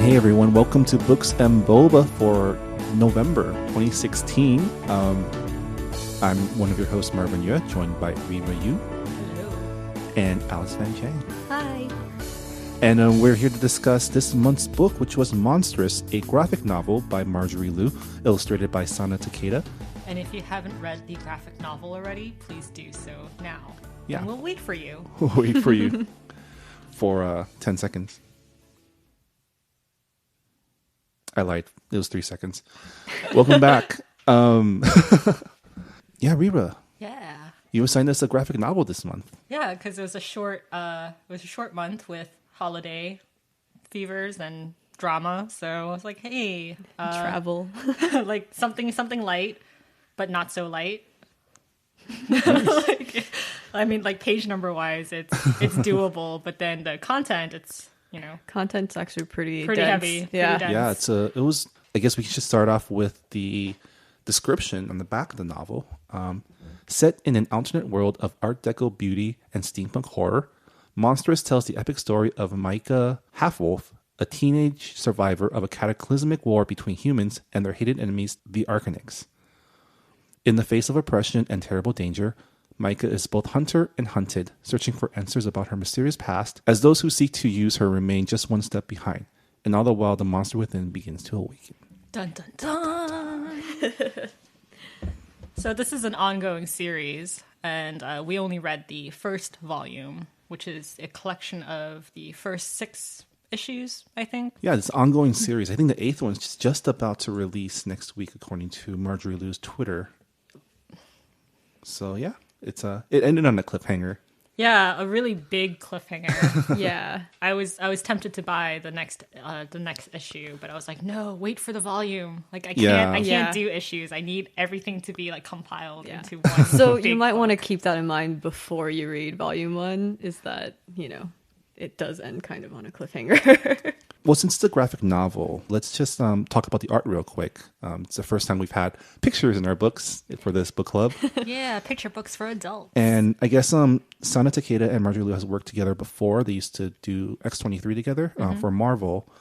Hey everyone, welcome to Books and Boba for November 2016. I'm one of your hosts, Marvin Yue, joined by Rima Yu. Hello. And Alice Van Chang. Hi. And we're here to discuss this month's book, which was Monstress, a graphic novel by Marjorie Liu, illustrated by Sana Takeda. And if you haven't read the graphic novel already, please do so now. Yeah. And we'll wait for you. We'll wait for you for 10 seconds. I lied. It was 3 seconds. Welcome back. Yeah, Rira. Yeah. You assigned us a graphic novel this month. Yeah, because it was a short month with holiday fevers and drama. So I was like, hey, travel. like something light, but not so light. Nice. like page number wise, it's doable, but then the content, it's Content's actually pretty dense. heavy. Yeah. Pretty dense. Yeah, it was. I guess we should start off with the description on the back of the novel. Set in an alternate world of Art Deco beauty and steampunk horror, Monstress tells the epic story of Micah Halfwolf, a teenage survivor of a cataclysmic war between humans and their hated enemies, the Arcanics. In the face of oppression and terrible danger, Micah is both hunter and hunted, searching for answers about her mysterious past, as those who seek to use her remain just one step behind. And all the while, the monster within begins to awaken. Dun dun dun. So this is an ongoing series, and we only read the first volume, which is a collection of the first 6 issues, I think. Yeah, this ongoing series. I think the 8th one's just about to release next week, according to Marjorie Liu's Twitter. So yeah, it ended on a cliffhanger. Yeah, a really big cliffhanger. Yeah. I was tempted to buy the next issue, but I was like, no, wait for the volume. Like I can't do issues. I need everything to be like compiled into one. So you might want to keep that in mind before you read volume 1, is that, it does end kind of on a cliffhanger. Well, since it's a graphic novel, let's just talk about the art real quick. It's the first time we've had pictures in our books for this book club. Yeah, picture books for adults. And I guess Sana Takeda and Marjorie Liu has worked together before. They used to do X-23 together for Marvel.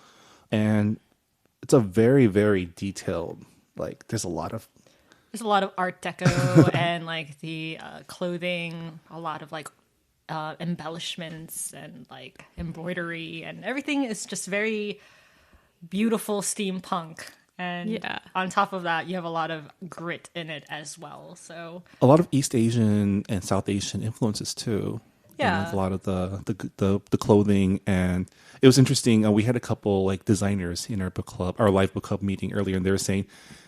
And it's a very, very detailed, there's a lot of Art Deco and like the clothing, a lot of like embellishments and like embroidery, and everything is just very beautiful steampunk. And on top of that, you have a lot of grit in it as well. So a lot of East Asian and South Asian influences too. Yeah, and a lot of the clothing. And it was interesting. We had a couple like designers in our live book club meeting earlier, and they were saying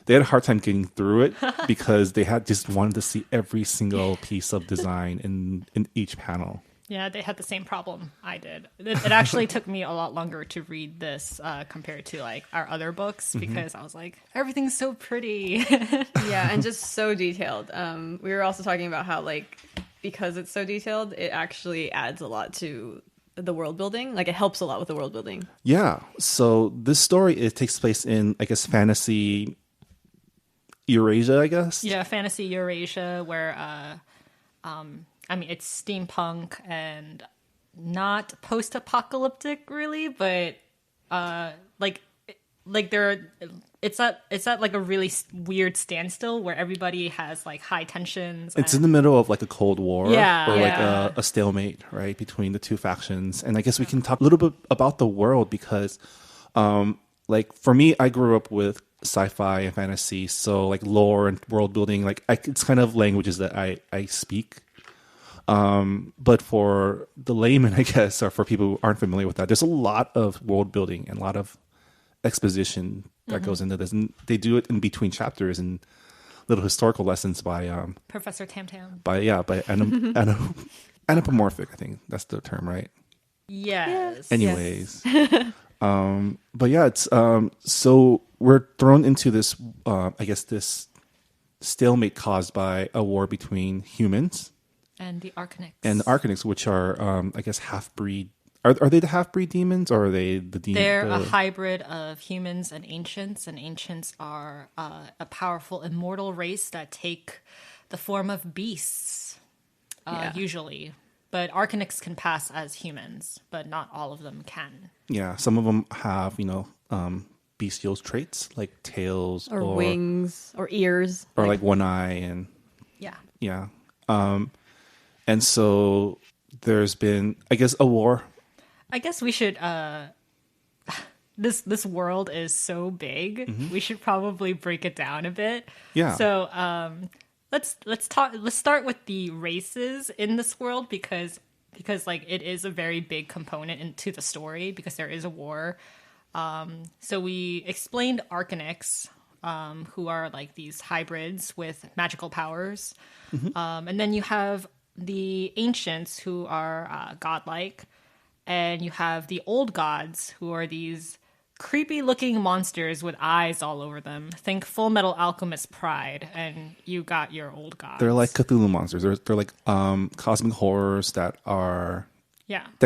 they had a hard time getting through it because they had just wanted to see every single piece of design in each panel. Yeah, they had the same problem I did. It actually took me a lot longer to read this compared to like our other books, because I was like, everything's so pretty. Yeah, and just so detailed. We were also talking about how because it's so detailed, it actually adds a lot to the world building. Like it helps a lot with the world building. Yeah. So this story, it takes place in, I guess, fantasy Eurasia, I guess. Yeah, fantasy Eurasia, where it's steampunk and not post-apocalyptic really, but it's at like a really weird standstill where everybody has like high tensions. It's in the middle of like a Cold War, or like Yeah. a stalemate, right, between the two factions. And I guess we can talk a little bit about the world because, for me, I grew up with sci-fi and fantasy, so like lore and world building, it's kind of languages that I speak. But for the layman, I guess, or for people who aren't familiar with that, there's a lot of world building and a lot of exposition that goes into this, and they do it in between chapters and little historical lessons by Professor Tam Tam. by anthropomorphic. I think that's the term, right? Yes. Anyways, but yeah, it's so we're thrown into this, I guess, this stalemate caused by a war between humans and the Arcanics, which are, I guess, half-breed. Are they the half-breed demons, or are they the demons? They're a hybrid of humans and ancients are a powerful immortal race that take the form of beasts, usually. But Arcanics can pass as humans, but not all of them can. Yeah, some of them have, bestial traits like tails or wings or ears or like one eye and Yeah. yeah. And so there's been, I guess, a war. I guess we should this world is so big. We should probably break it down a bit. Yeah. So let's start with the races in this world because like it is a very big component into the story because there is a war. So we explained Arcanics, who are like these hybrids with magical powers. And then you have the ancients who are godlike, and you have the old gods who are these creepy looking monsters with eyes all over them. Think Full Metal Alchemist Pride, and you got your old gods. They're like Cthulhu monsters. They're like cosmic horrors that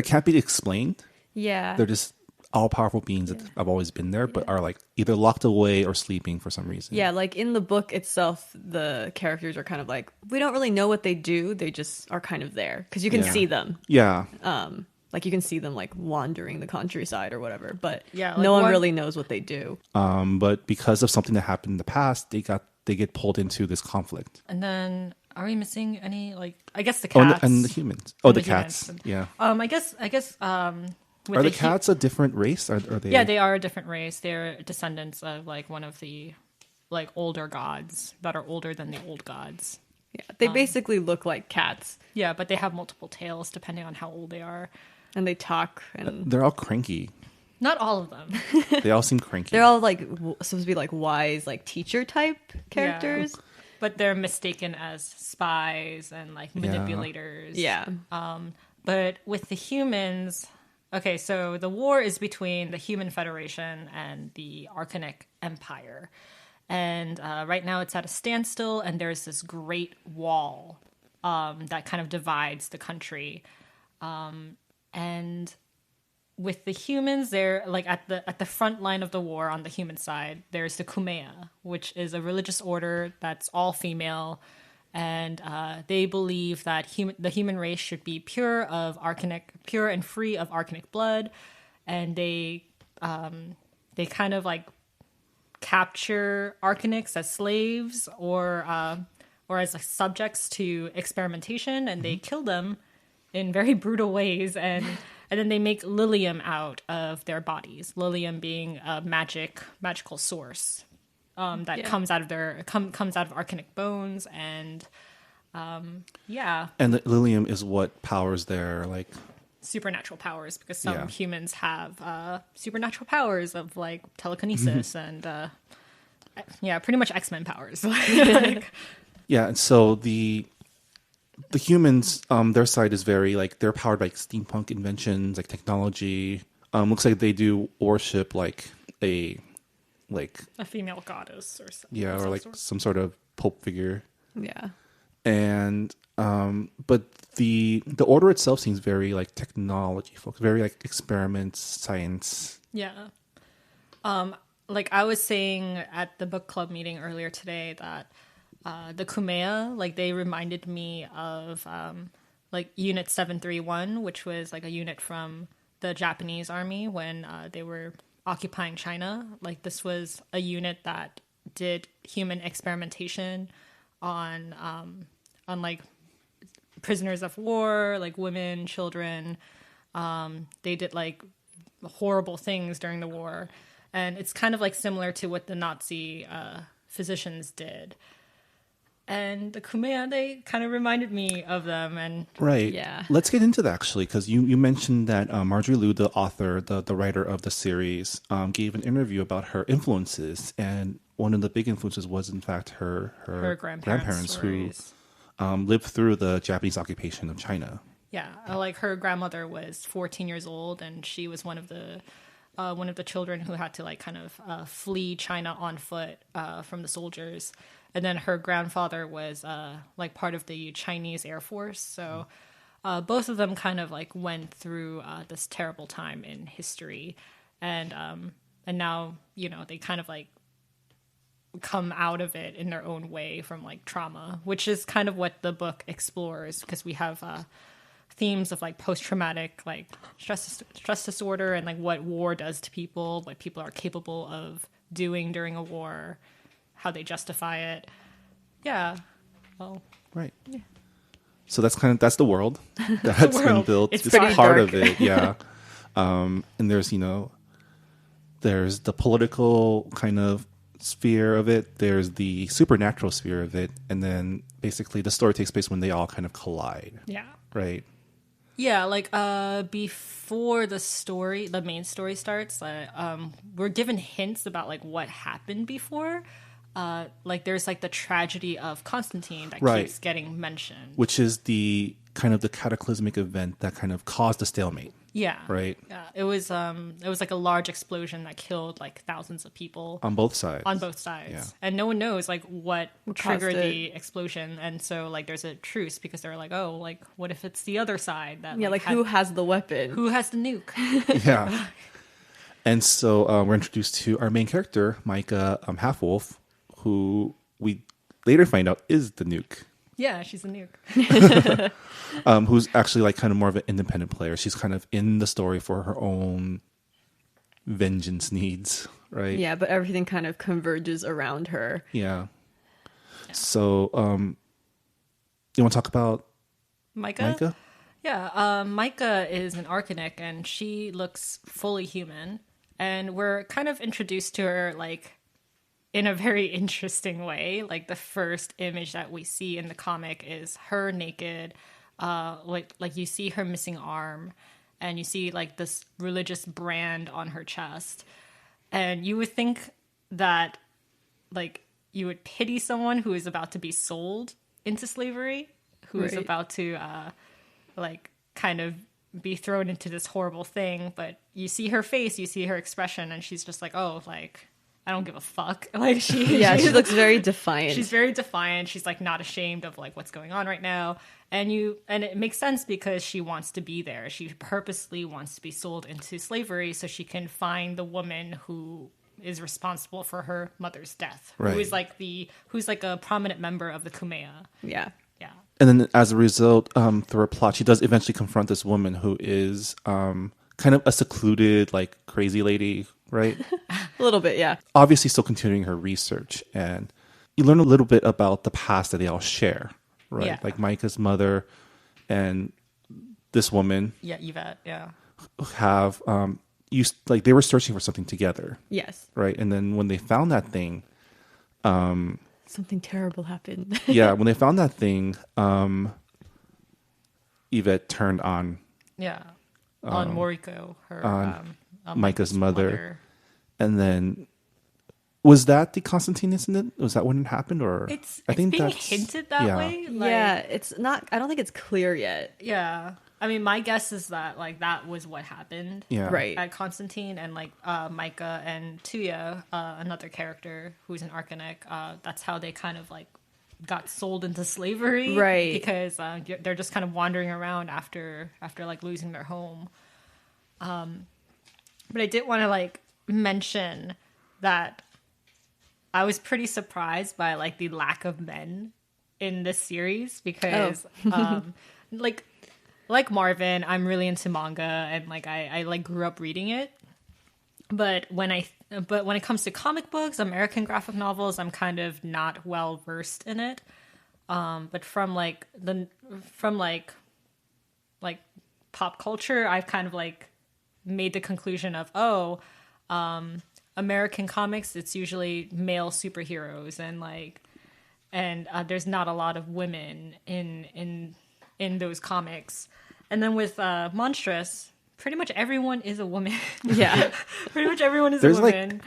can't be explained. Yeah. They're just all powerful beings that have always been there, but are like either locked away or sleeping for some reason. Yeah, like in the book itself, the characters are kind of like, we don't really know what they do. They just are kind of there because you can see them. Yeah. Like you can see them like wandering the countryside or whatever, but Yeah, no like one really knows what they do. But because of something that happened in the past, they get pulled into this conflict. And then, are we missing any? Like, I guess the Oh, cats and the humans. Oh, And the the cats. humans. Yeah. I guess. With Are the cats a different race? Are they? Yeah, they are a different race. They're descendants of like one of the like older gods that are older than the old gods. Yeah, they basically look like cats, Yeah, but they have multiple tails depending on how old they are. and they talk, and They're all cranky. Not all of them. They all seem cranky. they're all like supposed to be like wise, like teacher type characters. But they're mistaken as spies and like manipulators. Yeah. But with the humans, okay, so the war is between the Human Federation and the Arcanic Empire. And right now it's at a standstill, and there's this great wall that kind of divides the country. And with the humans, they're like at the front line of the war on the human side, there's the Kumea, which is a religious order that's all female. And they believe that the human race should be pure and free of arcanic blood, and they kind of like capture arcanics as slaves or as like, subjects to experimentation, and they kill them in very brutal ways, and then they make lilium out of their bodies. Lilium being a magical source. That comes out of comes out of arcanic bones, and And the lilium is what powers their like supernatural powers, because some humans have supernatural powers of like telekinesis and pretty much X-Men powers. Like, yeah. And so the humans, their side is very like they're powered by like, steampunk inventions, like technology. Looks like they do worship like a female goddess or something. yeah, or like some sort of pope figure. Yeah. And but the order itself seems very like technology focused, very like experiments, science. Yeah. Like I was saying at the book club meeting earlier today that the Kumea, like they reminded me of like Unit 731, which was like a unit from the Japanese army when they were occupying China. Like this was a unit that did human experimentation on like prisoners of war, like women, children. They did like horrible things during the war, and it's kind of like similar to what the Nazi physicians did. And the Kumea, they kind of reminded me of them. And right. Yeah. Let's get into that actually, because you mentioned that Marjorie Liu, the author, the writer of the series, gave an interview about her influences, and one of the big influences was in fact her grandparents who lived through the Japanese occupation of China. Yeah, like her grandmother was 14 years old, and she was one of the children who had to like kind of flee China on foot from the soldiers. And then her grandfather was like part of the Chinese Air Force. So both of them kind of like went through this terrible time in history, and now they kind of like come out of it in their own way from like trauma, which is kind of what the book explores, because we have themes of like post-traumatic like stress disorder and like what war does to people, what people are capable of doing during a war, how they justify it. Yeah. Well, Right. Yeah. So that's the world that's been world. built. It's It's pretty part dark. of it, yeah. And there's there's the political kind of sphere of it. There's the supernatural sphere of it, and then basically the story takes place when they all kind of collide. yeah. Right. Yeah, like before the main story starts, we're given hints about like what happened before. Like there's like the tragedy of Constantine that Right. keeps getting mentioned. Which is the kind of the cataclysmic event that kind of caused the stalemate. Yeah. Right. Yeah. It was like a large explosion that killed like thousands of people On both sides. on both sides. Yeah. And no one knows like what triggered caused it. the explosion. And so like there's a truce because they're like, oh, like what if it's the other side that Yeah, like had- who has the weapon? who has the nuke? Yeah. And so we're introduced to our main character, Micah Half-Wolf, who we later find out is the nuke. Yeah, she's a nuke. Who's actually like kind of more of an independent player. She's kind of in the story for her own vengeance needs, right? Yeah, but everything kind of converges around her. Yeah. So, you want to talk about Micah? Yeah, Micah is an Arcanic, and she looks fully human. And we're kind of introduced to her, like, in a very interesting way. Like, the first image that we see in the comic is her naked. Like you see her missing arm, and you see, like, this religious brand on her chest. And you would think that, like, you would pity someone who is about to be sold into slavery, who is Right. about to... like kind of be thrown into this horrible thing, but you see her face, you see her expression, and she's just like, oh, like I don't give a fuck. Like Yeah, she looks very defiant. she's very defiant. She's like not ashamed of like what's going on right now, and it makes sense because she wants to be there. She purposely wants to be sold into slavery so she can find the woman who is responsible for her mother's death, Right. who's like a prominent member of the Kumeya. Yeah. Yeah. And then as a result, through her plot, she does eventually confront this woman who is kind of a secluded, like, crazy lady, right? A little bit, yeah. Obviously still continuing her research. And you learn a little bit about the past that they all share, right? Yeah. Like Micah's mother and this woman Yeah, Yvette, yeah. have, they were searching for something together, Yes. right? And then when they found that thing, Something terrible happened. yeah, when they found that thing, Yvette turned on Yeah, on Moriko, her Micah's mother. And then, was that the Constantine incident? Was that when it happened, or It's I think being that's hinted that yeah. way. Like, Yeah, it's not, I don't think it's clear yet. yeah. I mean, my guess is that like that was what happened. Yeah, Right. At Constantine and like Micah and Tuya, another character who's an Arcanic. That's how they kind of like got sold into slavery, Right. Because they're just kind of wandering around after like losing their home. But I did want to like mention that I was pretty surprised by like the lack of men in this series because like Marvin, I'm really into manga and like I like grew up reading it. But when it comes to comic books, American graphic novels, I'm kind of not well versed in it. But from pop culture, I've kind of like made the conclusion of American comics, it's usually male superheroes and there's not a lot of women in those comics. And then with Monstress, pretty much everyone is a woman. Yeah. Pretty much everyone is There's a woman.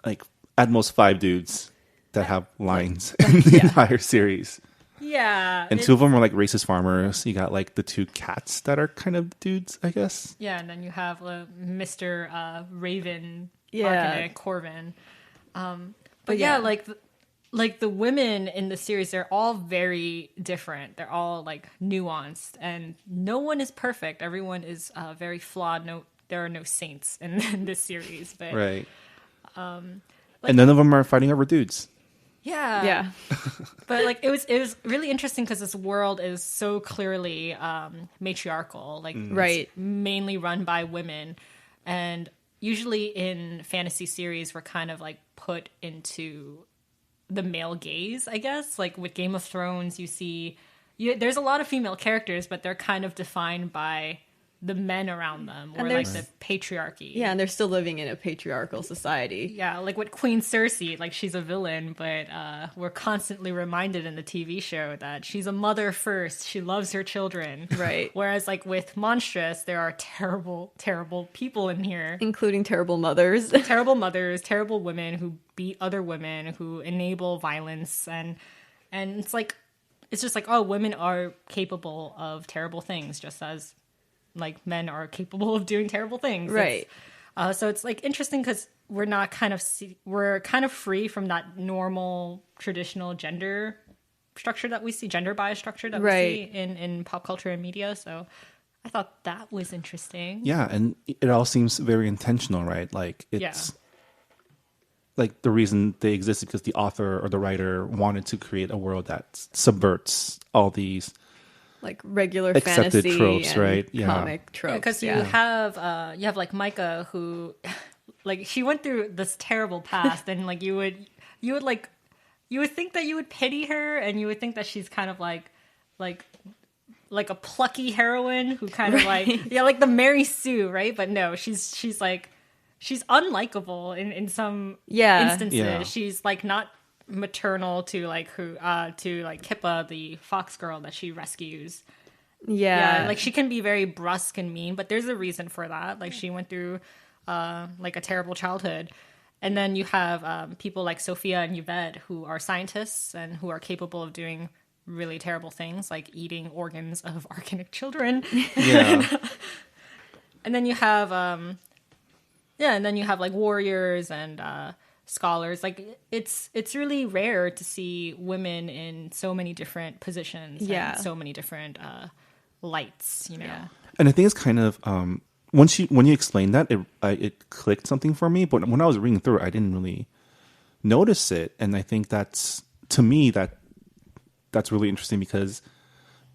like at most 5 dudes that have lines in the entire series, Yeah. and 2 of them are like racist farmers. You got like the 2 cats that are kind of dudes, I guess. Yeah, and then you have Mr. Raven, Yeah. Arcanic, Corvin. But But yeah, yeah. like the women in the series, they're all very different. They're all like nuanced, and no one is perfect. Everyone is very flawed. There are no saints in this series, but Right. And none of them are fighting over dudes. Yeah. But like it was really interesting because this world is so clearly matriarchal, like Right. it's mainly run by women, and usually in fantasy series we're kind of like put into the male gaze, I guess. Like with Game of Thrones, there's a lot of female characters, but they're kind of defined by the men around them, or like the patriarchy. Yeah, and they're still living in a patriarchal society. Yeah, like with Queen Cersei, like she's a villain, but we're constantly reminded in the TV show that she's a mother first. She loves her children. Right. Whereas like with Monstress, there are terrible, terrible people in here. Including terrible mothers. Terrible mothers, terrible women who beat other women, who enable violence, and it's just like, oh, women are capable of terrible things just as like men are capable of doing terrible things. Right. So it's like interesting because we're kind of free from that normal traditional gender structure that we see, gender bias structure that we see in pop culture and media. So I thought that was interesting. Yeah, and it all seems very intentional, right? Like it's like the reason they exist is because the author or the writer wanted to create a world that subverts all these like regular accepted fantasy tropes, and right? Yeah. comic tropes. Because you have like Micah, who like she went through this terrible past, and like you would think that you would pity her, and you would think that she's kind of like a plucky heroine who kind of like like the Mary Sue, right? But no, she's unlikable in some instances. Yeah. She's like not maternal to like Kippa, the fox girl that she rescues. Yeah. Like she can be very brusque and mean, but there's a reason for that. Like she went through like a terrible childhood. And then you have people like Sophia and Yvette, who are scientists and who are capable of doing really terrible things, like eating organs of Arcanic children. Yeah. And then you have like warriors and scholars. Like it's really rare to see women in so many different positions, and so many different lights, you know. Yeah. And I think it's kind of when you explained that, it clicked something for me. But when I was reading through it, I didn't really notice it, and I think that's, to me, that's really interesting because,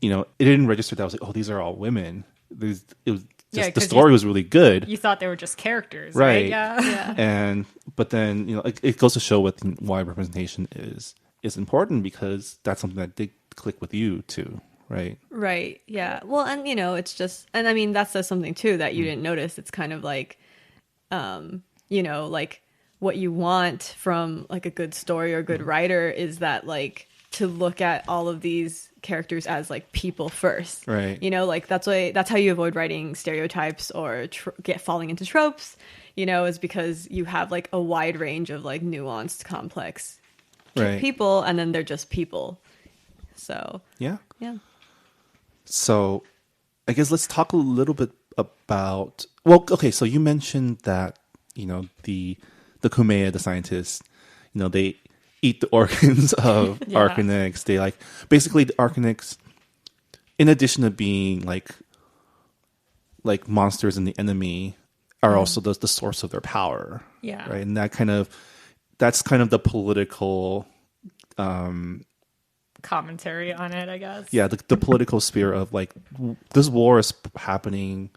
you know, it didn't register that I was like, oh, these are all women. It was just, the story was really good. You thought they were just characters, right? Yeah. But then, you know, it goes to show why representation is important, because that's something that did click with you too, right? Right. Yeah. Well, and you know, it's just, and I mean, that says something too that you didn't notice. It's kind of like, you know, like what you want from like a good story or a good writer is that like to look at all of these characters as like people first, right? You know, like that's how you avoid writing stereotypes or falling into tropes, you know, is because you have like a wide range of like nuanced, complex people, and then they're just people. So yeah. So I guess let's talk a little bit about, well, okay, so you mentioned that, you know, the Kumeya, the scientists, you know, they eat the organs of Arcanics. They like, basically the Arcanics, in addition to being like monsters and the enemy, are also the source of their power. Yeah. Right. And that's kind of the political commentary on it, I guess. Yeah, the political sphere of like, this war is happening.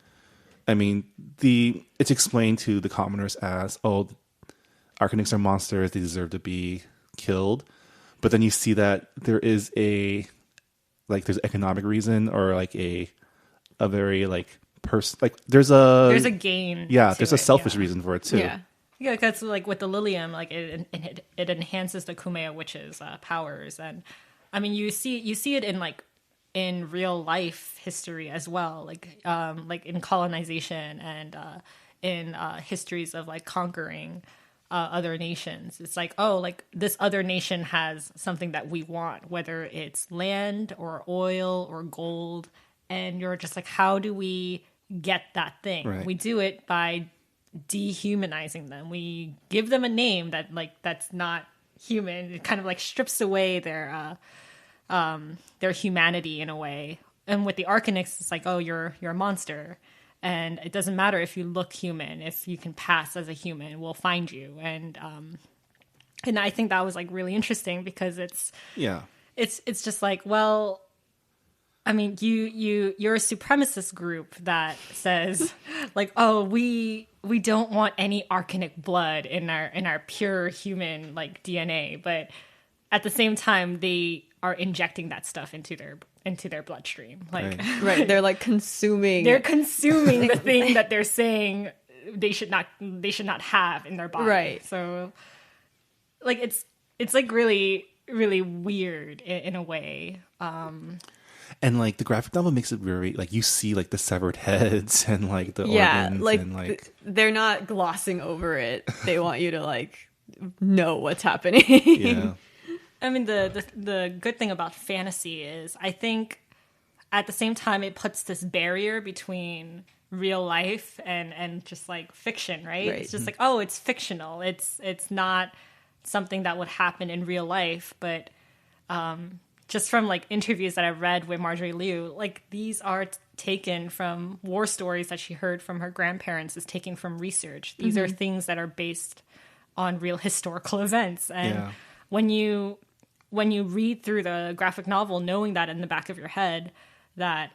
I mean, it's explained to the commoners as, oh, Arcanics are monsters, they deserve to be killed. But then you see that there's economic reason, or like a very like there's a gain. Yeah, there's a selfish reason for it too. Yeah, because like with the Lilium, like it enhances the Kumeya witches' powers, and I mean you see it in like in real life history as well, like in colonization and in histories of like conquering other nations. It's like, oh, like this other nation has something that we want, whether it's land or oil or gold, and you're just like, how do we get that thing? Right. We do it by dehumanizing them. We give them a name that's not human. It kind of like strips away their humanity in a way. And with the Arcanics, it's like, oh, you're a monster, and it doesn't matter if you look human. If you can pass as a human, we'll find you. And And I think that was like really interesting because it's Yeah. it's just like, well, I mean, you're a supremacist group that says like, oh, we don't want any arcanic blood in our pure human like DNA, but at the same time they are injecting that stuff into their bloodstream. Like Right. Right. They're like consuming. they're consuming the thing that they're saying they should not have in their body. Right. So like it's like really really weird in a way. And like the graphic novel makes it very like you see like the severed heads and like the yeah, organs like, and like they're not glossing over it. They want you to like know what's happening. yeah. I mean, the good thing about fantasy is I think at the same time it puts this barrier between real life and just like fiction, right? Right. It's just like, oh, it's fictional. It's not something that would happen in real life, but just from like interviews that I've read with Marjorie Liu, like these are taken from war stories that she heard from her grandparents, is taken from research. These are things that are based on real historical events. And Yeah. when you read through the graphic novel, knowing that in the back of your head that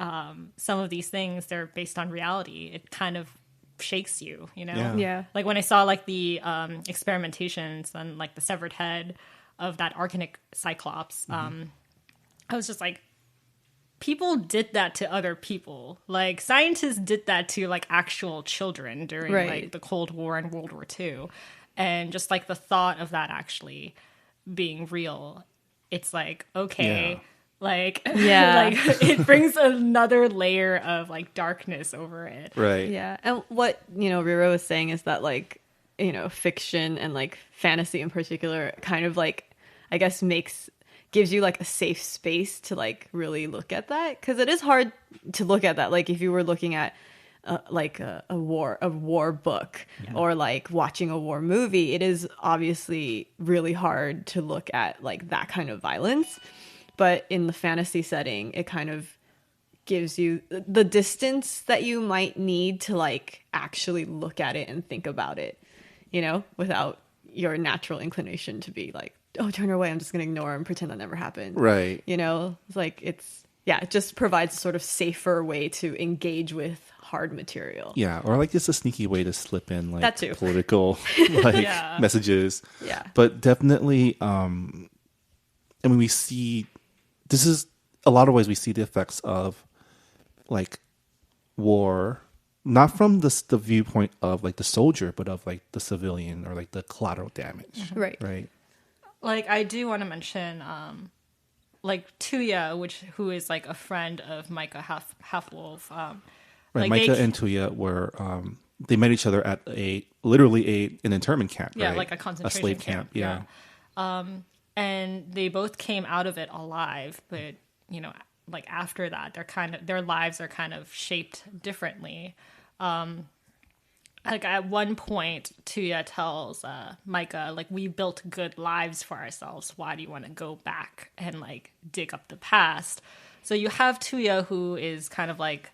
some of these things, they're based on reality, it kind of shakes you, you know? Yeah. Yeah. Like when I saw like the experimentations and like the severed head of that Arcanic Cyclops, I was just like, people did that to other people. Like scientists did that to like actual children during Right. like the Cold War and World War II. And just like the thought of that actually being real, it's like, okay, Yeah. like, Yeah. like it brings another layer of like darkness over it. Right. Yeah. And what, Riro was saying is that like, fiction and like fantasy in particular kind of like, I guess gives you like a safe space to like really look at that. 'Cause it is hard to look at that. Like if you were looking at like a war book or like watching a war movie, it is obviously really hard to look at like that kind of violence. But in the fantasy setting, it kind of gives you the distance that you might need to like actually look at it and think about it, without your natural inclination to be like, oh, turn away, I'm just going to ignore and pretend that never happened. Right. It's like it just provides a sort of safer way to engage with hard material. Yeah, or like just a sneaky way to slip in like That too. political like Yeah. messages. Yeah. But definitely I mean we see this is a lot of ways we see the effects of like war not from the viewpoint of like the soldier but of like the civilian or like the collateral damage. Right. Right. Like I do want to mention like Tuya, who is like a friend of Micah Half-Wolf. Right. like Micah and Tuya were they met each other at literally an internment camp, yeah, right? like a concentration slave camp. Yeah. And they both came out of it alive, but like after that their lives are kind of shaped differently. Like at one point Tuya tells Micah, like, we built good lives for ourselves, why do you want to go back and like dig up the past? So you have Tuya, who is kind of like,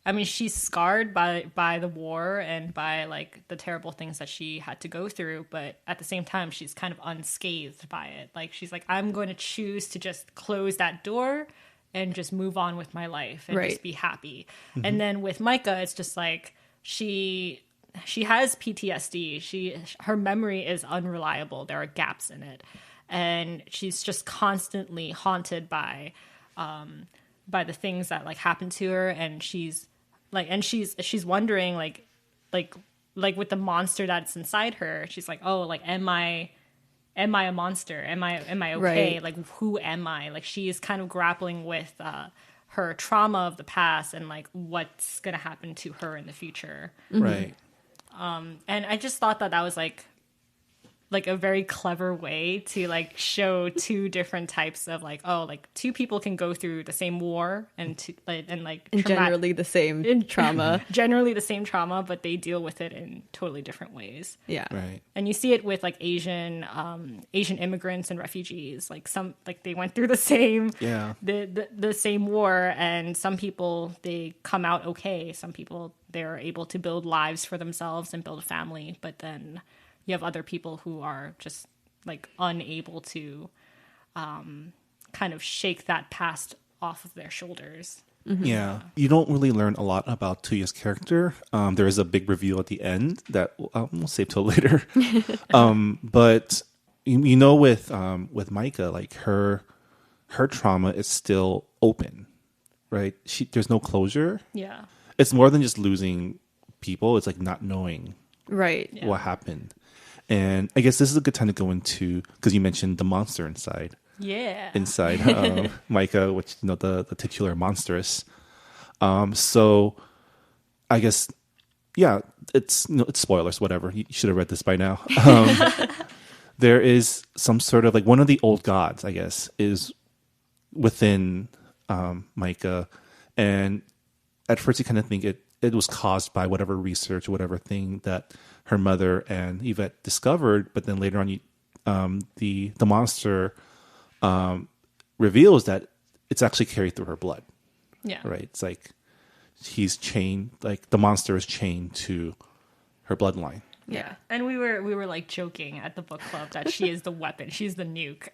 I mean, she's scarred by the war and by like the terrible things that she had to go through, but at the same time she's kind of unscathed by it. Like she's like, I'm going to choose to just close that door and just move on with my life and Right. just be happy. And then with Micah, it's just like she has PTSD. Her memory is unreliable. There are gaps in it, and she's just constantly haunted by the things that like happened to her. And she's wondering like with the monster that's inside her. She's like, oh, like am I a monster? Am I okay? Right. Like who am I? Like she is kind of grappling with her trauma of the past and like what's gonna happen to her in the future. Right. And I just thought that was like a very clever way to like show two different types of like, oh, like two people can go through the same war and Generally the same trauma. generally the same trauma, but they deal with it in totally different ways. Yeah. Right. And you see it with like Asian immigrants and refugees. Like some, like they went through the same the same war, and some people they come out okay. Some people they're able to build lives for themselves and build a family, but then you have other people who are just like unable to kind of shake that past off of their shoulders. Yeah. You don't really learn a lot about Tuya's character. There is a big reveal at the end that we'll save till later. But you know, with Micah, like her trauma is still open, right? There's no closure. Yeah. It's more than just losing people. It's like not knowing Right. Yeah. what happened. And I guess this is a good time to go into, because you mentioned the monster inside Micah, which, you know, the titular Monstress. So I guess, yeah, it's, you know, it's spoilers, whatever. You should have read this by now. There is some sort of like one of the old gods, I guess, is within Micah. And at first you kind of think it was caused by whatever research, whatever thing that her mother and Yvette discovered. But then later on, the monster reveals that it's actually carried through her blood. Yeah. Right. It's like he's chained, like the monster is chained to her bloodline. Yeah. And we were like joking at the book club that she is the weapon. She's the nuke.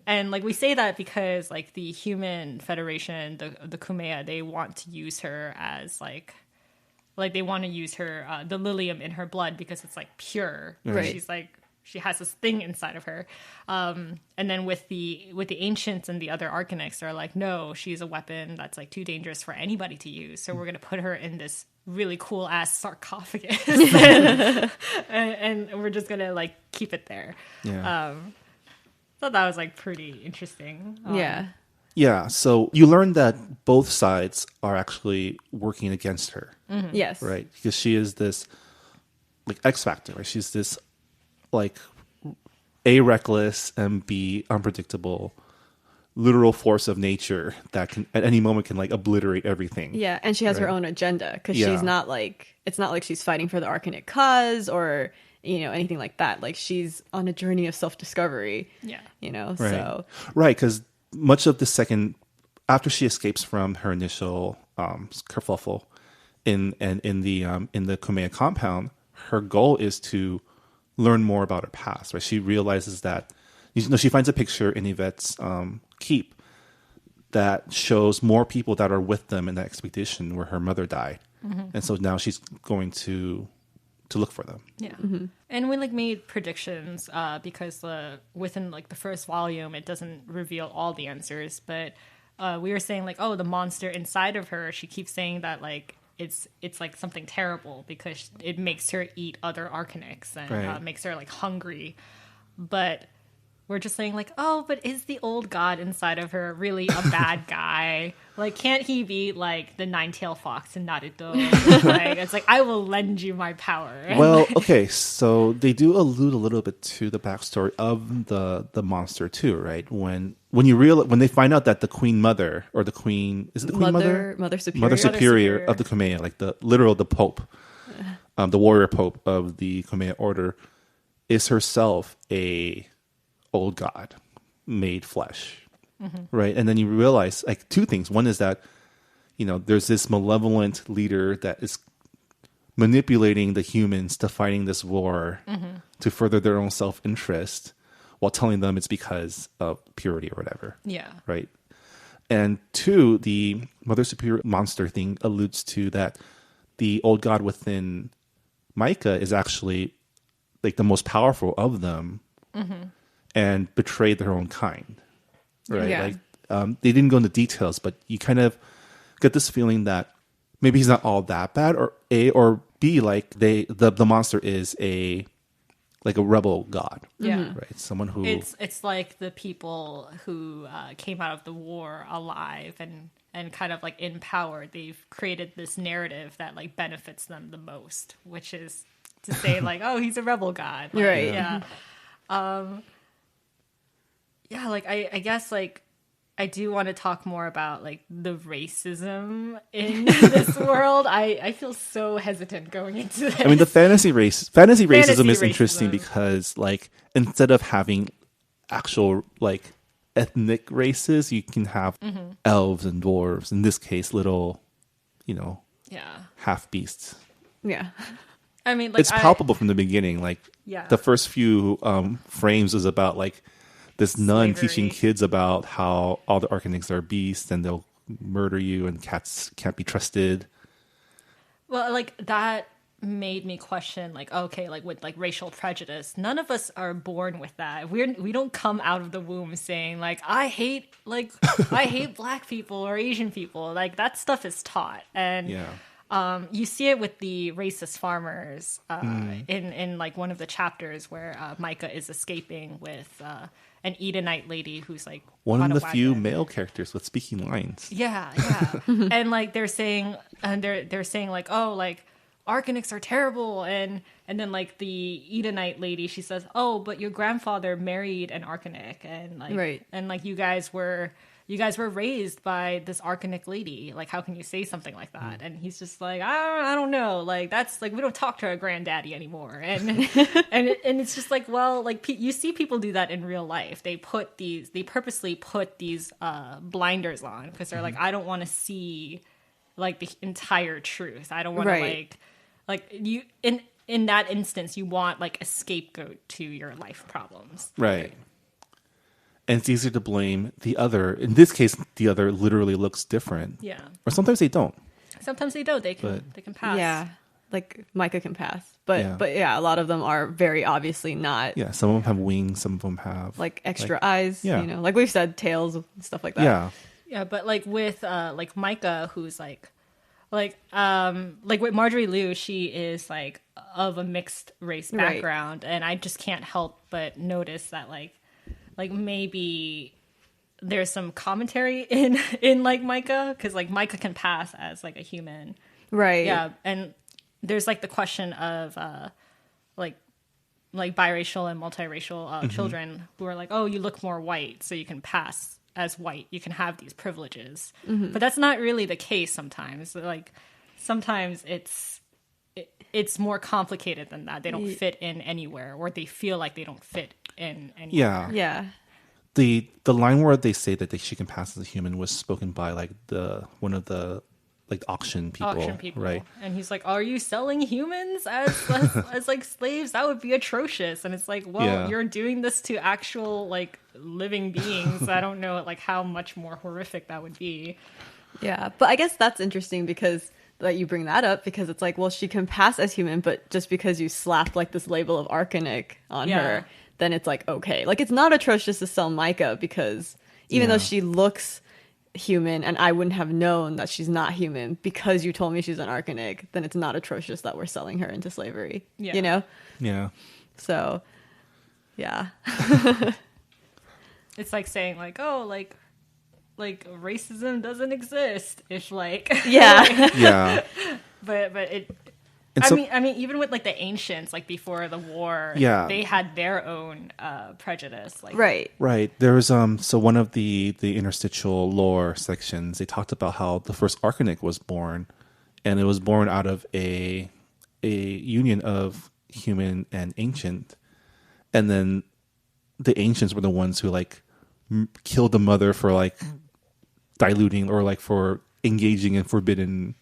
And like we say that because like the Human Federation, the Kumea, they want to use her as like they want to use her the lilium in her blood because it's like pure. Right. She's like she has this thing inside of her. And then with the ancients and the other Arcanics, they're like, no, she's a weapon that's like too dangerous for anybody to use. So we're gonna put her in this really cool ass sarcophagus, and we're just gonna like keep it there. Yeah. Thought that was like pretty interesting. Yeah. Yeah. So you learn that both sides are actually working against her. Yes. Right. Because she is this like X Factor, right? She's this like A, reckless, and B, unpredictable literal force of nature that can at any moment can like obliterate everything. Yeah, and she has her Right. own agenda because Yeah. she's not like, it's not like she's fighting for the Arcanic cause or, you know, anything like that. Like she's on a journey of self-discovery. Yeah. You know, Right. so Right, because much of the second after she escapes from her initial kerfuffle in the Kumea compound, her goal is to learn more about her past. Right, she realizes that she finds a picture in Yvette's keep that shows more people that are with them in that expedition where her mother died, and so now she's going to look for them. Yeah. And we like made predictions because within like the first volume it doesn't reveal all the answers, but we were saying like, oh, the monster inside of her, she keeps saying that like it's like something terrible because it makes her eat other Arcanics and Right. makes her like hungry. But we're just saying like, oh, but is the old god inside of her really a bad guy? Like, can't he be like the nine-tailed fox in Naruto? Like, it's like, I will lend you my power. Well, okay, so they do allude a little bit to the backstory of the monster too, right? When they find out that the queen mother or the queen is it the queen mother Mother Superior. Mother Superior Superior. of the Kumea, like the Pope, the warrior Pope of the Kumea order, is herself a old god made flesh, right? And then you realize like two things. One is that there's this malevolent leader that is manipulating the humans to fighting this war to further their own self-interest while telling them it's because of purity or whatever. Yeah. Right. And two, the Mother Superior monster thing alludes to that the old god within Micah is actually like the most powerful of them and betrayed their own kind. Right. Yeah. Like they didn't go into details, but you kind of get this feeling that maybe he's not all that bad, or A, or B, like the monster is a rebel god. Yeah. Right. Someone who It's like the people who came out of the war alive and kind of like in power. They've created this narrative that like benefits them the most, which is to say like, oh, he's a rebel god. Like, Right. Yeah. Yeah, like I guess like I do want to talk more about like the racism in this world. I feel so hesitant going into this. I mean, the fantasy racism is racism. interesting because, like, instead of having actual like ethnic races, you can have elves and dwarves. In this case, little, Yeah. half beasts. Yeah. I mean, like, it's palpable from the beginning. Like Yeah. the first few frames is about like this nun teaching Slavery. kids about how all the Arcanics are beasts and they'll murder you and cats can't be trusted. Well, like that made me question, like, okay, like with like racial prejudice, none of us are born with that. We don't come out of the womb saying like I hate black people or Asian people. Like that stuff is taught, and Yeah. you see it with the racist farmers in like one of the chapters where Micah is escaping with an Edenite lady who's like One on of a the few wagon. male characters with speaking lines. Yeah, and like they're saying, like, oh, like Arcanics are terrible, and then like the Edenite lady, she says, oh, but your grandfather married an Arcanic, and like, Right. and like you guys were raised by this Arcanic lady. Like, how can you say something like that? And he's just like, I don't know. Like, that's like, we don't talk to our granddaddy anymore. And and it's just like, well, like you see people do that in real life. They purposely put these blinders on because they're like, I don't want to see like the entire truth. I don't want to Right. like you in that instance, you want like a scapegoat to your life problems. Right. And it's easier to blame the other. In this case, the other literally looks different. Yeah. Or sometimes they don't. Sometimes they don't. They can pass. Yeah, like Micah can pass, but Yeah. yeah, a lot of them are very obviously not Yeah. Some of them have wings. Some of them have like extra eyes. yeah. You know, like we've said, tails and stuff like that. Yeah. Yeah, but like with like Micah, who's like with Marjorie Liu, she is like of a mixed race Right. background, and I just can't help but notice that like maybe there's some commentary in like Micah, because like Micah can pass as like a human. Right. Yeah, and there's like the question of like biracial and multiracial children who are like, oh, you look more white, so you can pass as white. You can have these privileges, but that's not really the case. Sometimes, like sometimes it's more complicated than that. They don't fit in anywhere, or they feel like they don't fit in anywhere. Yeah. Yeah. The line where they say that she can pass as a human was spoken by like one of the like auction people, right? And he's like, "Are you selling humans as like slaves? That would be atrocious." And it's like, "Well, Yeah. you're doing this to actual like living beings. I don't know like how much more horrific that would be." Yeah, but I guess that's interesting because that you bring that up, because it's like, well, she can pass as human, but just because you slap like this label of Arcanic on Yeah. her, then it's like, okay, like it's not atrocious to sell Micah, because even Yeah. though she looks human and I wouldn't have known that she's not human because you told me she's an Arcanic, then it's not atrocious that we're selling her into slavery. Yeah. You know? Yeah. So yeah. It's like saying like, "Oh, like racism doesn't exist." If like Yeah. Yeah. but it And I so- mean even with like the ancients, like before the war, Yeah. they had their own prejudice, like Right. Right. There was so one of the interstitial lore sections, they talked about how the first Arcanic was born, and it was born out of a union of human and ancient, and then the ancients were the ones who like killed the mother for like diluting or like for engaging in forbidden.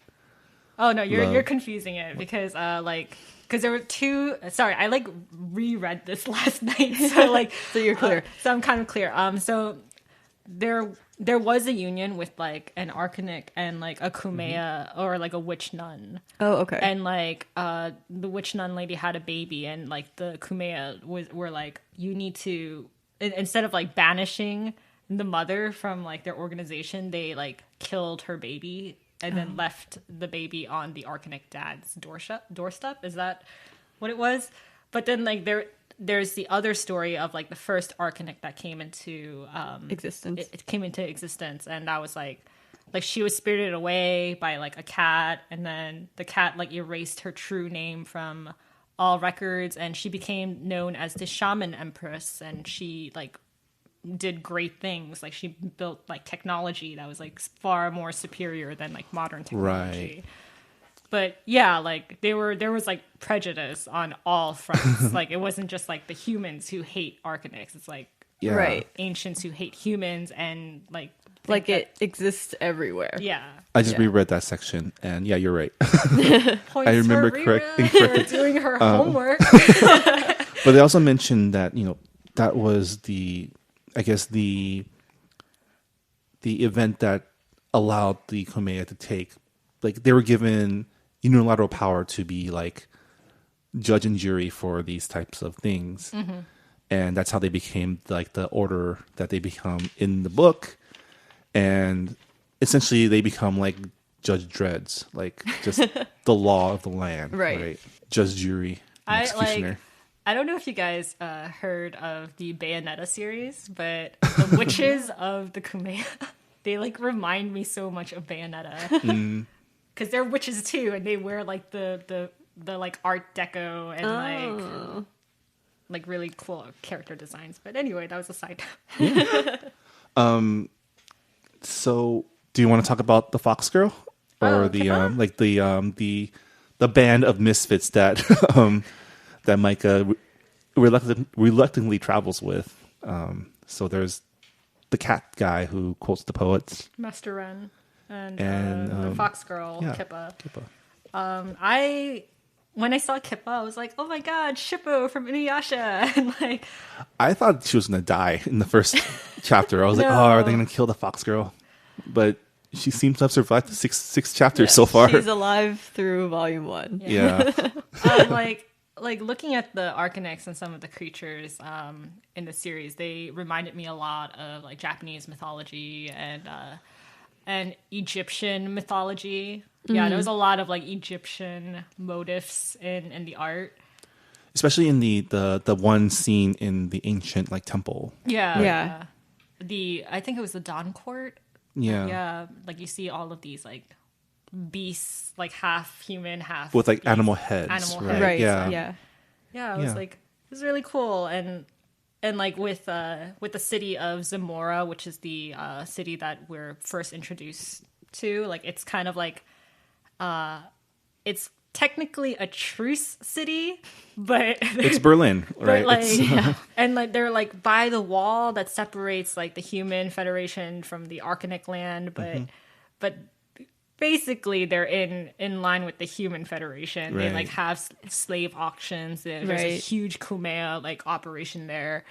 Oh no, you're love. confusing it because because there were two. Sorry, I like reread this last night, so like So you're clear. so I'm kind of clear. So there was a union with like an Arcanic and like a Kumea or like a witch nun, Oh, okay. and like the witch nun lady had a baby, and like the Kumea were like, you need to, instead of like banishing the mother from like their organization, they like killed her baby and then left the baby on the Arcanic dad's doorstep. Is that what it was? But then like there's the other story of like the first Arcanic that came into Existence. It came into existence, and that was like she was spirited away by like a cat, and then the cat like erased her true name from all records, and she became known as the Shaman Empress, and she like did great things. Like she built like technology that was like far more superior than like modern technology. Right. But yeah, like there was like prejudice on all fronts. Like it wasn't just like the humans who hate Arcanics. It's like Yeah. Right. ancients who hate humans and like think Like that- it exists everywhere. Yeah. I just Yeah. reread that section, and yeah, you're right. Points I remember for correct- Rira for doing her homework. But they also mentioned that that was I guess the event that allowed the Kumeya to take, like, they were given unilateral power to be like judge and jury for these types of things, and that's how they became like the order that they become in the book, and essentially they become like Judge Dredd's, like just the law of the land, Right. Judge, jury, and executioner. I don't know if you guys heard of the Bayonetta series, but the witches of the Kumeya, they like remind me so much of Bayonetta because they're witches too, and they wear like the like Art Deco and like really cool character designs. But anyway, that was a side note. So, do you want to talk about the Fox Girl or the Kippa? like the band of misfits that that Micah reluctantly travels with? So there's the cat guy who quotes the poets. Master Ren and And, the Fox Girl, yeah, Kippa. Kippa. When I saw Kippa, I was like, oh my god, Shippo from Inuyasha. And like, I thought she was gonna die in the first chapter. I was like, No. oh, are they gonna kill the Fox Girl? But she seems to have survived the six chapters so far. She's alive through volume 1. Yeah. like looking at the Arcanics and some of the creatures in the series, they reminded me a lot of like Japanese mythology and Egyptian mythology. Yeah, there was a lot of like Egyptian motifs in the art. Especially in the one scene in the ancient like temple. Yeah, Yeah. I think it was the Dawn Court. Yeah. Yeah, like you see all of these like beasts, like half human, half With like beast. animal heads. Animal right? heads. Right. Yeah. Yeah. Yeah, it was Yeah. like it was really cool, and like with the city of Zamora, which is the city that we're first introduced to, like it's kind of like it's technically a truce city, but It's Berlin, right? but like It's- and like they're like by the wall that separates like the human federation from the Arcanic land, but basically they're in line with the human federation. They Right. like have slave auctions. There's a Right. huge Kumeya like operation there.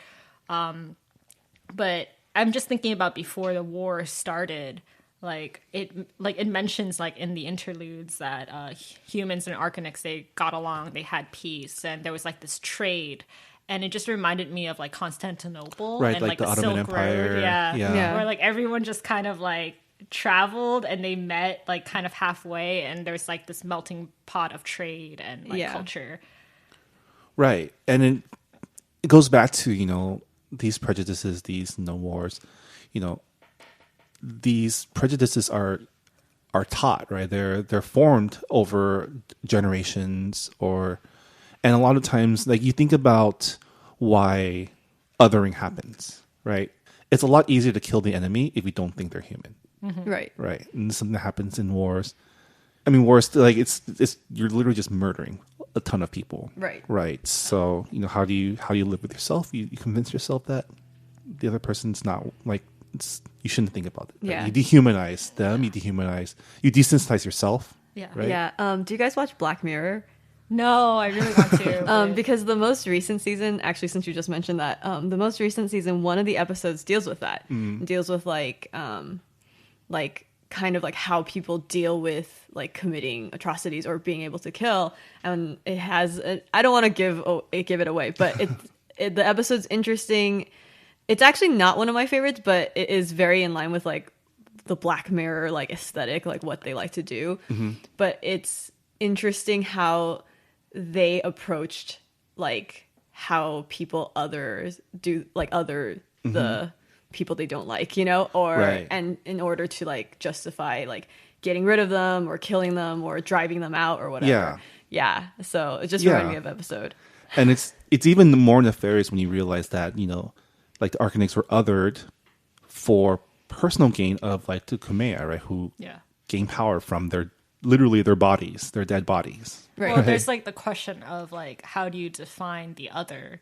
But I'm just thinking about before the war started, like it mentions like in the interludes that humans and Arcanics, they got along, they had peace, and there was like this trade. And it just reminded me of like Constantinople Right, and like the the Ottoman Silk Empire. Road. Yeah. Yeah. Where like everyone just kind of like traveled and they met like kind of halfway, and there's like this melting pot of trade and like Yeah. culture. Right. And it goes back to, these prejudices, these wars, these prejudices are taught, right? They're formed over generations, and a lot of times, like, you think about why othering happens, right? It's a lot easier to kill the enemy if you don't think they're human. Right. Right. And this is something that happens in wars. I mean, wars, like, it's you're literally just murdering a ton of people. Right. Right. So, how do you live with yourself? You convince yourself that the other person's not, like, you shouldn't think about it. Right? Yeah. You dehumanize them, you desensitize yourself. Yeah. Right. Yeah. Do you guys watch Black Mirror? No, I really want to. but- Because the most recent season, actually, since you just mentioned that, the most recent season, one of the episodes deals with that. Deals with like kind of like how people deal with like committing atrocities or being able to kill. And it has, I don't want to give it away, but the episode's interesting. It's actually not one of my favorites, but it is very in line with like the Black Mirror like aesthetic, like what they like to do. But it's interesting how they approached like how people others do, like the people they don't like, or Right. and in order to like justify like getting rid of them or killing them or driving them out or whatever. Yeah. So it just reminded me of episode. And it's even more nefarious when you realize that, like, the Arcanics were othered for personal gain of like the Kumeya, right? Who yeah. gain power from literally their bodies, their dead bodies. Right. Well, there's like the question of like how do you define the other,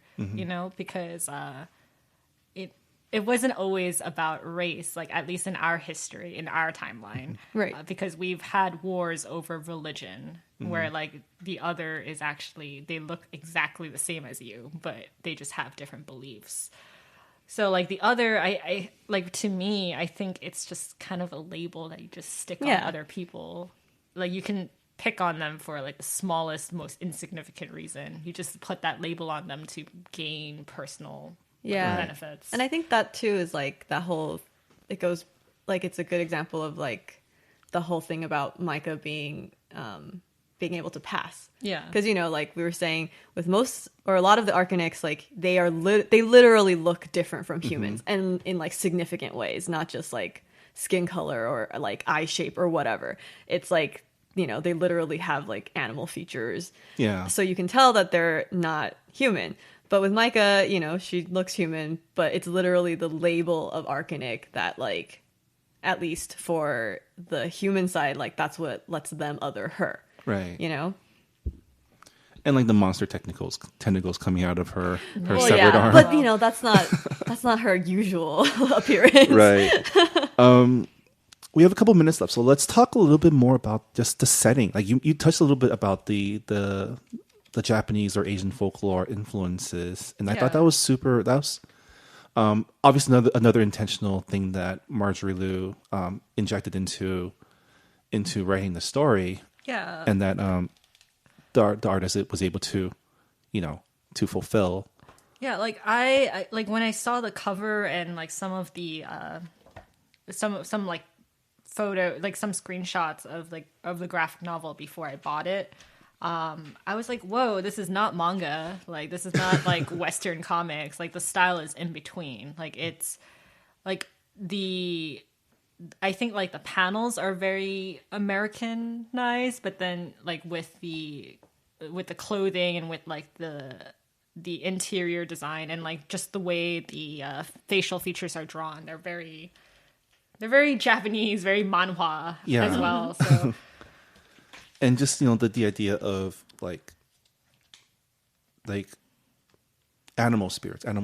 because it wasn't always about race, like at least in our history, in our timeline, Right. because we've had wars over religion, where like the other is actually they look exactly the same as you, but they just have different beliefs. So like the other, I like to me, I think it's just kind of a label that you just stick on Yeah. other people. Like you can pick on them for like the smallest, most insignificant reason. You just put that label on them to gain personal Yeah. benefits. And I think that too is like that whole, it goes like, it's a good example of like the whole thing about Micah being able to pass. Yeah. Because, you know, like we were saying with most or a lot of the Arcanics, like they are, they literally look different from humans and in like significant ways, not just like skin color or like eye shape or whatever. It's like, you know, they literally have like animal features. Yeah. So you can tell that they're not human. But with Micah, you know, she looks human, but it's literally the label of Arcanic that, like, at least for the human side, like, that's what lets them other her. Right. You know? And like the monster tentacles coming out of her Well, severed yeah, arm. but, you know, that's not her usual appearance. Right. We have a couple minutes left, so let's talk a little bit more about just the setting. Like you touched a little bit about the Japanese or Asian folklore influences, and I thought that was super. That was obviously another intentional thing that Marjorie Liu injected into writing the story. Yeah. And that the artist was able to, to fulfill. Yeah, like I like when I saw the cover and like some of the some like photo, like some screenshots of the graphic novel before I bought it. I was like, whoa, this is not manga. Like, this is not like Western comics. Like, the style is in between. Like, it's like I think like the panels are very Americanized, but then like with the clothing and with like the interior design and like just the way the facial features are drawn, they're very Japanese, very manhwa as well. So. And just the idea of like animal spirits, like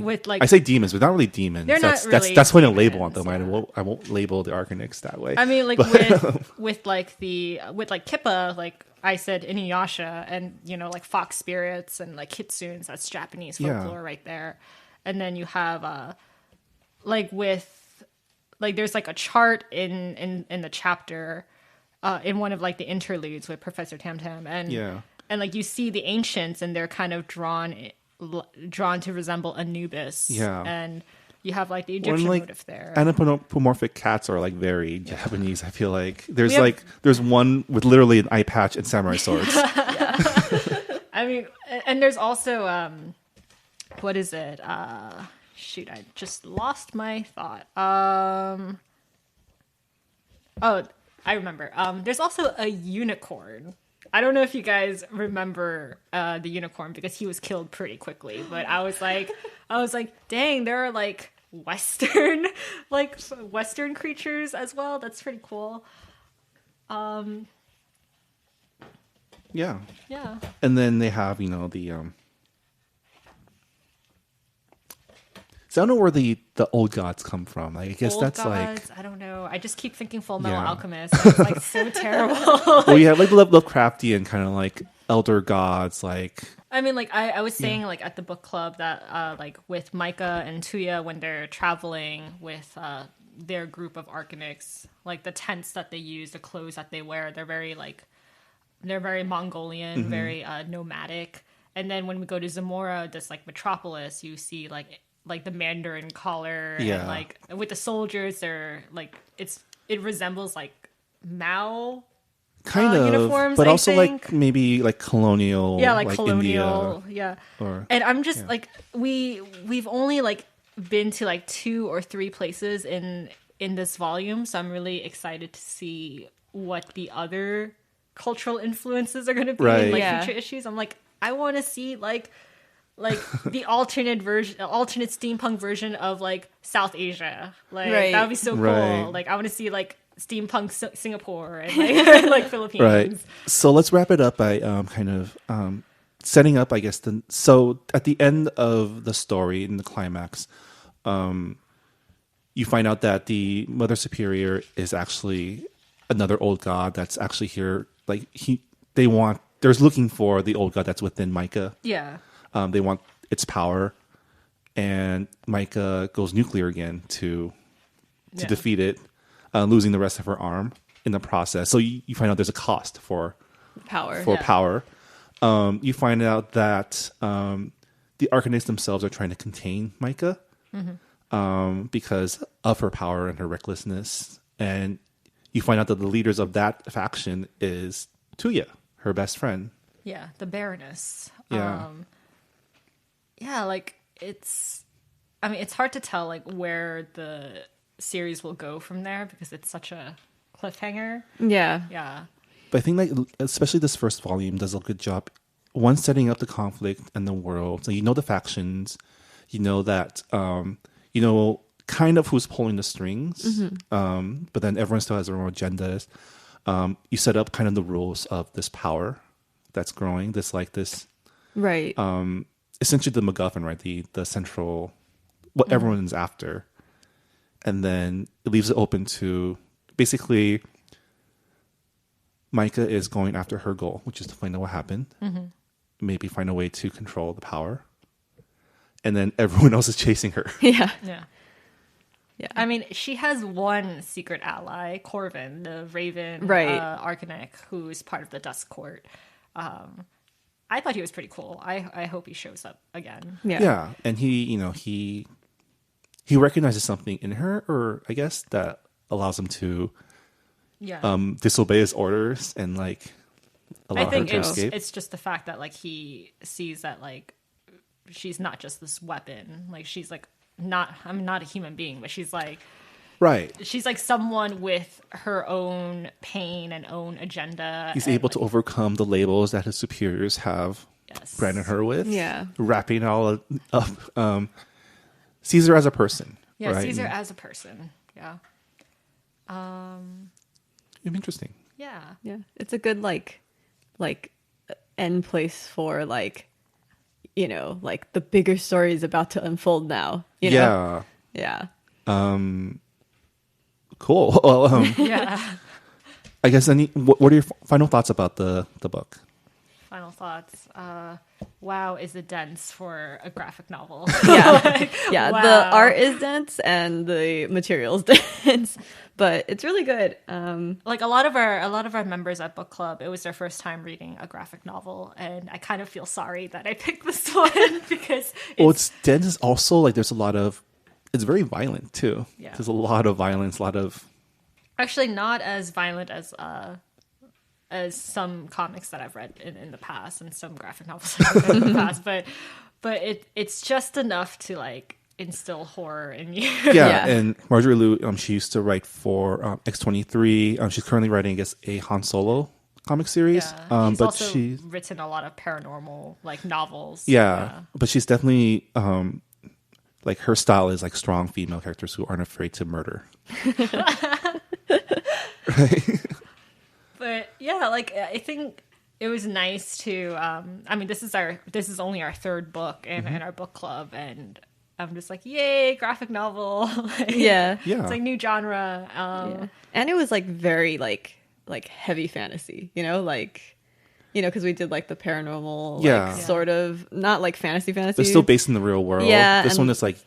with like I say demons, but not really demons. They're That's not really that's putting a label on demons, them. I won't label the Arcanics that way. I mean, like with like Kippa, like I said, Inuyasha, and like fox spirits and like kitsunes. That's Japanese folklore right there. And then you have there's like a chart in the chapter. In one of like the interludes with Professor Tam and like you see the ancients and they're kind of drawn to resemble Anubis, and you have like the Egyptian motif there. Anthropomorphic cats are like very Japanese. I feel like there's one with literally an eye patch and samurai swords. I mean, and there's also what is it? Shoot, I just lost my thought. Oh, I remember. There's also a unicorn. I don't know if you guys remember the unicorn because he was killed pretty quickly. But I was like, dang, there are like Western creatures as well. That's pretty cool. Yeah. Yeah. And then they have the So I don't know where the old gods come from. I guess old that's gods, like I don't know. I just keep thinking Full Metal Alchemist. It's like so terrible. Well, you have like Lovecraftian kind of like elder gods. Like I mean, like I was saying, like at the book club that like with Micah and Tuya when they're traveling with their group of Arcanics, like the tents that they use, the clothes that they wear, they're very Mongolian, very nomadic. And then when we go to Zamora, this like metropolis, you see like the Mandarin collar and like with the soldiers, they're like it resembles like Mao kind of uniforms, but I also think. like maybe like colonial, like colonial, India, and I'm just like we've only like been to like 2 or 3 places in this volume, so I'm really excited to see what the other cultural influences are going to be in like future issues. I'm like, I want to see like the alternate steampunk version of like South Asia. Like that would be so cool. Like I want to see like steampunk Singapore and like like Philippines. Right. So let's wrap it up by kind of setting up, I guess. So at the end of the story, in the climax, you find out that the Mother Superior is actually another old god that's actually here. Like they're looking for the old god that's within Micah. Yeah. They want its power, and Micah goes nuclear again to defeat it, losing the rest of her arm in the process. So you find out there's a cost for power. You find out that the Arcanists themselves are trying to contain Micah because of her power and her recklessness. And you find out that the leaders of that faction is Tuya, her best friend. Yeah, the Baroness. Yeah. Like it's hard to tell like where the series will go from there because it's such a cliffhanger. Yeah. Yeah. But I think like especially this first volume does a good job. One, setting up the conflict and the world. So you know the factions, you know that you know kind of who's pulling the strings. But then everyone still has their own agendas. You set up kind of the rules of this power that's growing. This Right. Essentially the MacGuffin, right? The central what everyone's after. And then it leaves it open to basically Micah is going after her goal, which is to find out what happened. Maybe find a way to control the power. And then everyone else is chasing her. Yeah. Yeah. I mean, she has one secret ally, Corvin, the Raven Arcanic, who is part of the Dusk Court. I thought he was pretty cool. I hope he shows up again. Yeah. And he recognizes something in her, or I guess that allows him to disobey his orders and like allow her to escape. It's just the fact that like he sees that like she's not just this weapon. Like she's like not a human being, but she's like she's like someone with her own pain and own agenda. He's able to overcome the labels that his superiors have branded her with. Yeah. Wrapping it all up. Sees her as a person. Yeah, right? sees her as a person. Yeah. Interesting. Yeah. Yeah. It's a good like end place for like, you know, like the bigger story is about to unfold now. You know? Yeah. Cool. Well, Yeah. I guess what are your final thoughts about the book? Final thoughts. Wow, is it dense for a graphic novel? Yeah. Wow. The art is dense and the material is dense, but it's really good. Like a lot of our members at book club, it was their first time reading a graphic novel, and I kind of feel sorry that I picked this one because it's dense. Also, like there's a lot of. It's very violent too. Yeah. There's a lot of violence. A lot of. Actually, not as violent as some comics that I've read in the past and some graphic novels I've read in the past, but it's just enough to like instill horror in you. Yeah, and Marjorie Liu, she used to write for X23. She's currently writing, I guess, a Han Solo comic series. She's but also she's written a lot of paranormal like novels. Yeah, but she's definitely like her style is like strong female characters who aren't afraid to murder. Right. But yeah, like I think it was nice to. I mean, this is only our third book in our book club, and I'm just like, yay, graphic novel! Yeah. It's like new genre. And it was like very like heavy fantasy, you know, like, you know, because we did like the paranormal, like, sort of not like fantasy, but still based in the real world. Yeah, this one is like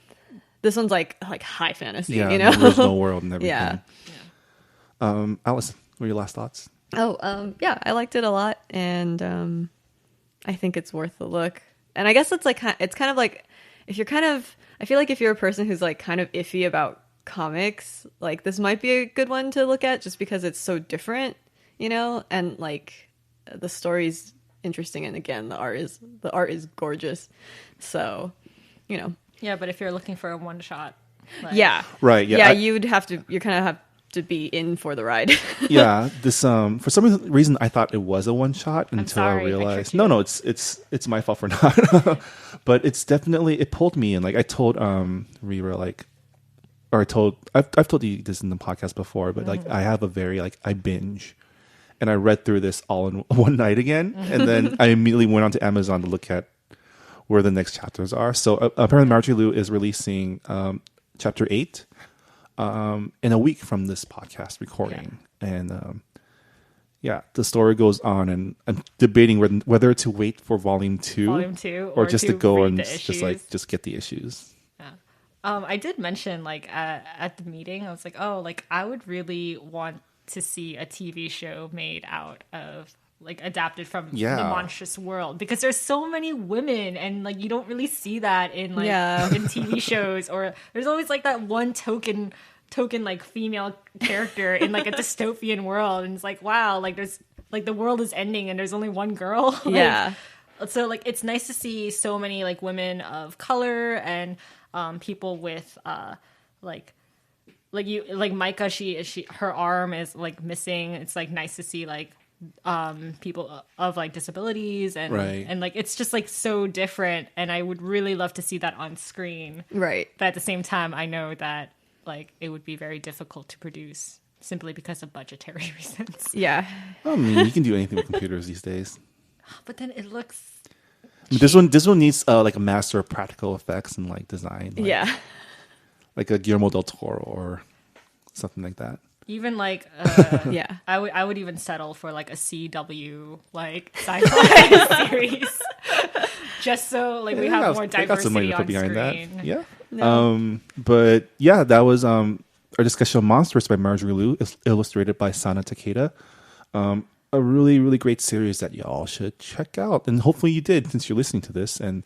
this one's like high fantasy, you know, the original world and everything. Yeah. Alice, what are your last thoughts? Yeah, I liked it a lot, and I think it's worth the look. And I guess it's like it's kind of like if you're I feel like if you're a person who's like kind of iffy about comics, like this might be a good one to look at just because it's so different, you know, and like the story's interesting, and again the art is gorgeous, so you know. Yeah, but if you're looking for a one shot, like, right, you kind of have to be in for the ride. Yeah, this for some reason I thought it was a one shot until I realized no, it's my fault for not. But it's definitely, it pulled me in. Like I told Rira, like, or I've told you this in the podcast before, but like I have a very like I binge, and I read through this all in one night again, and then I immediately went onto Amazon to look at where the next chapters are. So apparently Marjorie Liu is releasing chapter 8 in a week from this podcast recording. And the story goes on, and I'm debating whether to wait for volume 2 or just to go and just get the issues. I did mention like at the meeting, I was like, oh, like I would really want to see a TV show made out of like adapted from the Monstress world, because there's so many women and like you don't really see that in like in TV shows, or there's always like that one token like female character in like a dystopian world, and it's like, wow, like there's like the world is ending and there's only one girl. So like it's nice to see so many like women of color and people with like Micah, her arm is like missing. It's like nice to see like people of like disabilities and like it's just like so different, and I would really love to see that on screen. But at the same time, I know that like it would be very difficult to produce simply because of budgetary reasons. I mean, you can do anything with computers these days, but then it looks this one needs like a master of practical effects and like design, like a Guillermo del Toro or something like that. Even like I would even settle for like a CW like sci-fi series, just so like we have more diversity on screen. But that was our discussion of Monstress by Marjorie Liu, illustrated by Sana Takeda. A really, really great series that y'all should check out, and hopefully you did since you're listening to this. And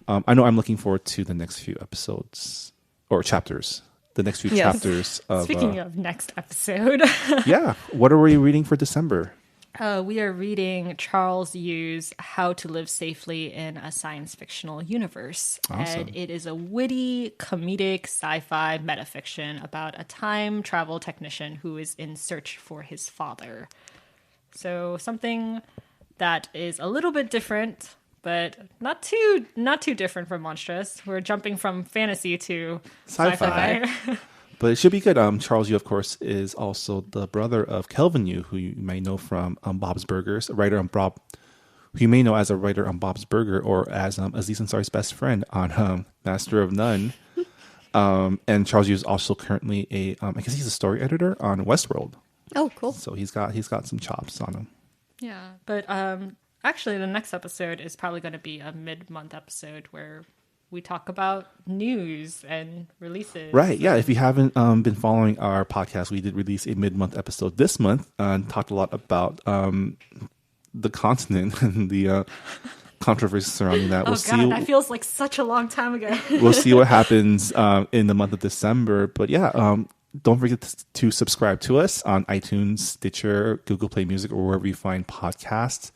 I know I'm looking forward to the next few episodes or chapters. The next few chapters of... Speaking of next episode. What are we reading for December? We are reading Charles Yu's How to Live Safely in a Science Fictional Universe. Awesome. And it is a witty, comedic, sci-fi metafiction about a time travel technician who is in search for his father. So something that is a little bit different, but not too different from Monstress. We're jumping from fantasy to sci-fi. But it should be good. Charles Yu, of course, is also the brother of Kelvin Yu, who you may know from Bob's Burgers, a writer on Bob, who you may know as a writer on Bob's Burger, or as Aziz Ansari's best friend on Master of None. And Charles Yu is also currently I guess he's a story editor on Westworld. Oh, cool. So he's got some chops on him. Yeah, but actually, the next episode is probably going to be a mid-month episode where we talk about news and releases. Right, yeah. If you haven't been following our podcast, we did release a mid-month episode this month and talked a lot about the continent and the controversy surrounding that. That feels like such a long time ago. We'll see what happens in the month of December. But don't forget to subscribe to us on iTunes, Stitcher, Google Play Music, or wherever you find podcasts.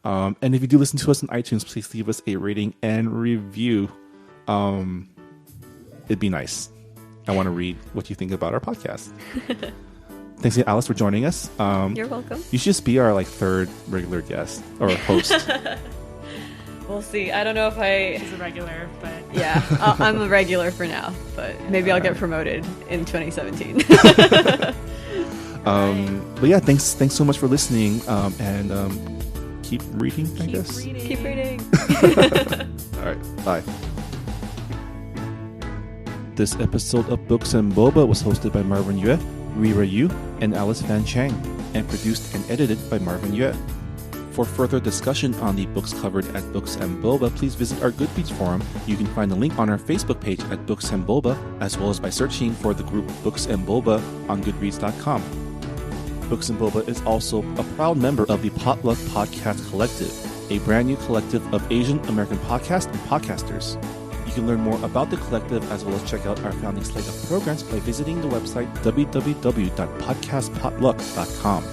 And if you do listen to us on iTunes, please leave us a rating and review. It'd be nice. I want to read what you think about our podcast. Thanks to Alice for joining us. You're welcome. You should just be our third regular guest or host. We'll see. I don't know if She's a regular, but yeah, I'm a regular for now. But maybe I'll get promoted in 2017. But yeah, thanks so much for listening. And keep reading. I guess. Keep reading. All right. Bye. This episode of Books and Boba was hosted by Marvin Yue, Rira Yu, and Alice Van Chang, and produced and edited by Marvin Yue. For further discussion on the books covered at Books and Boba, please visit our Goodreads forum. You can find the link on our Facebook page at Books and Boba, as well as by searching for the group Books and Boba on Goodreads.com. Books and Boba is also a proud member of the Potluck Podcast Collective, a brand new collective of Asian American podcasts and podcasters. You can learn more about the collective as well as check out our founding slate of programs by visiting the website www.podcastpotluck.com.